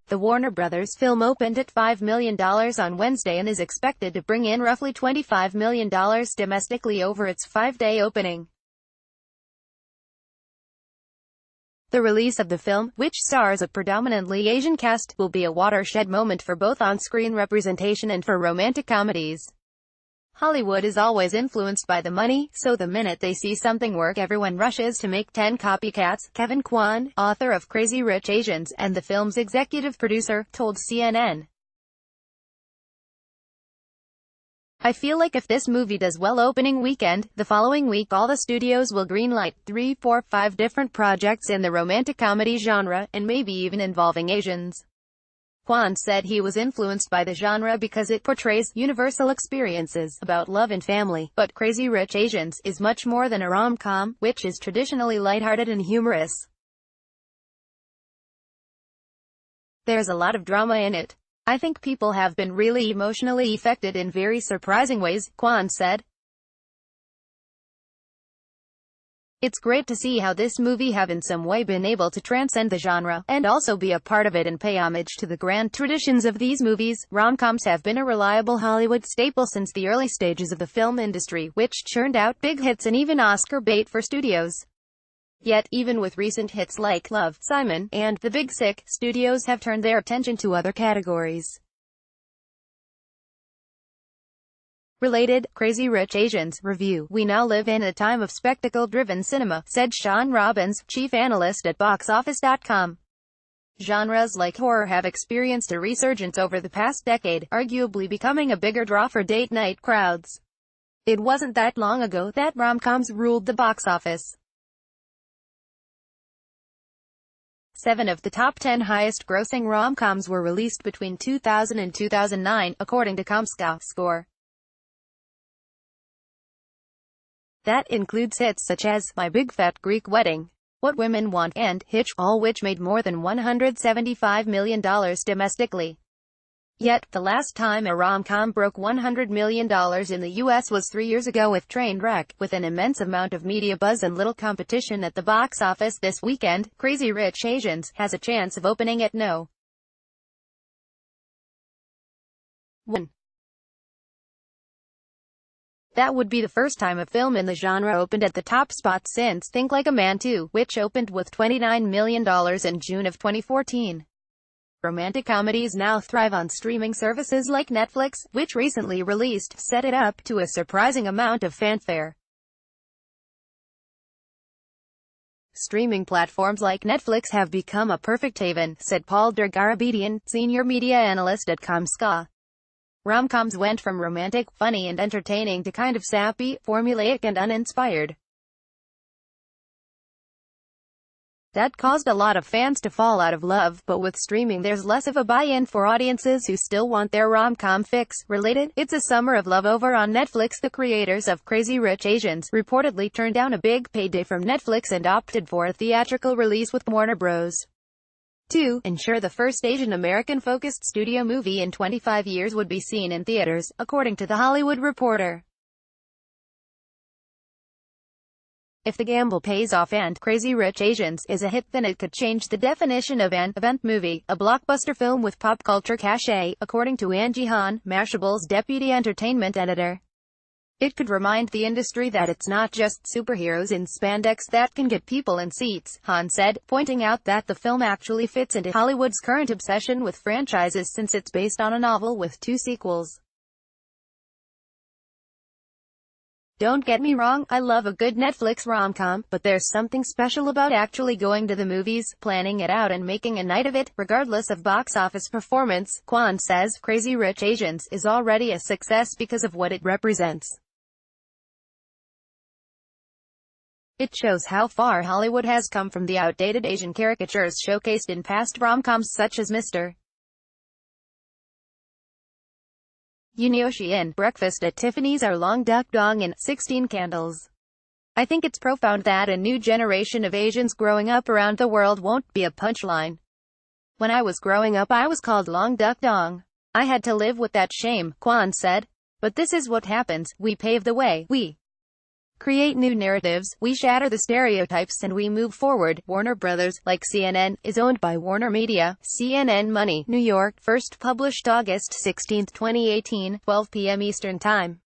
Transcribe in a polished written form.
The Warner Brothers film opened at $5 million on Wednesday and is expected to bring in roughly $25 million domestically over its 5-day opening. The release of the film, which stars a predominantly Asian cast, will be a watershed moment for both on-screen representation and for romantic comedies. Hollywood is always influenced by the money, so the minute they see something work everyone rushes to make 10 copycats, Kevin Kwan, author of Crazy Rich Asians, and the film's executive producer, told CNN. I feel like if this movie does well opening weekend, the following week all the studios will greenlight 3, 4, 5 different projects in the romantic comedy genre, and maybe even involving Asians. Kwan said he was influenced by the genre because it portrays universal experiences about love and family, but Crazy Rich Asians is much more than a rom-com, which is traditionally lighthearted and humorous. There's a lot of drama in it. I think people have been really emotionally affected in very surprising ways, Kwan said. It's great to see how this movie have in some way been able to transcend the genre, and also be a part of it and pay homage to the grand traditions of these movies. Rom-coms have been a reliable Hollywood staple since the early stages of the film industry, which churned out big hits and even Oscar bait for studios. Yet, even with recent hits like Love, Simon, and The Big Sick, studios have turned their attention to other categories. Related, Crazy Rich Asians review. We now live in a time of spectacle-driven cinema, said Sean Robbins, chief analyst at boxoffice.com. Genres like horror have experienced a resurgence over the past decade, arguably becoming a bigger draw for date-night crowds. It wasn't that long ago that rom-coms ruled the box office. 7 of the top 10 highest-grossing rom-coms were released between 2000 and 2009, according to ComScore. That includes hits such as My Big Fat Greek Wedding, What Women Want, and Hitch, all which made more than $175 million domestically. Yet, the last time a rom-com broke $100 million in the U.S. was 3 years ago with Trainwreck. With an immense amount of media buzz and little competition at the box office this weekend, Crazy Rich Asians has a chance of opening at No. 1. That would be the first time a film in the genre opened at the top spot since Think Like a Man 2, which opened with $29 million in June of 2014. Romantic comedies now thrive on streaming services like Netflix, which recently released Set It Up to a surprising amount of fanfare. Streaming platforms like Netflix have become a perfect haven, said Paul Dergarabedian, senior media analyst at ComScore. Rom-coms went from romantic, funny and entertaining to kind of sappy, formulaic and uninspired. That caused a lot of fans to fall out of love, but with streaming there's less of a buy-in for audiences who still want their rom-com fix. Related, It's a Summer of Love over on Netflix. The creators of Crazy Rich Asians reportedly turned down a big payday from Netflix and opted for a theatrical release with Warner Bros. to ensure the first Asian-American-focused studio movie in 25 years would be seen in theaters, according to The Hollywood Reporter. If the gamble pays off and Crazy Rich Asians is a hit, then it could change the definition of an event movie, a blockbuster film with pop culture cachet, according to Angie Han, Mashable's deputy entertainment editor. It could remind the industry that it's not just superheroes in spandex that can get people in seats, Han said, pointing out that the film actually fits into Hollywood's current obsession with franchises since it's based on a novel with 2 sequels. Don't get me wrong, I love a good Netflix rom-com, but there's something special about actually going to the movies, planning it out and making a night of it, regardless of box office performance. Kwan says Crazy Rich Asians is already a success because of what it represents. It shows how far Hollywood has come from the outdated Asian caricatures showcased in past rom-coms such as Mr. Yunioshi and Breakfast at Tiffany's or Long Duck Dong and 16 Candles. I think it's profound that a new generation of Asians growing up around the world won't be a punchline. When I was growing up I was called Long Duck Dong. I had to live with that shame, Kwan said. But this is what happens, we pave the way, we create new narratives, we shatter the stereotypes and we move forward. Warner Brothers, like CNN, is owned by Warner Media. CNN Money, New York, first published August 16, 2018, 12 p.m. Eastern Time.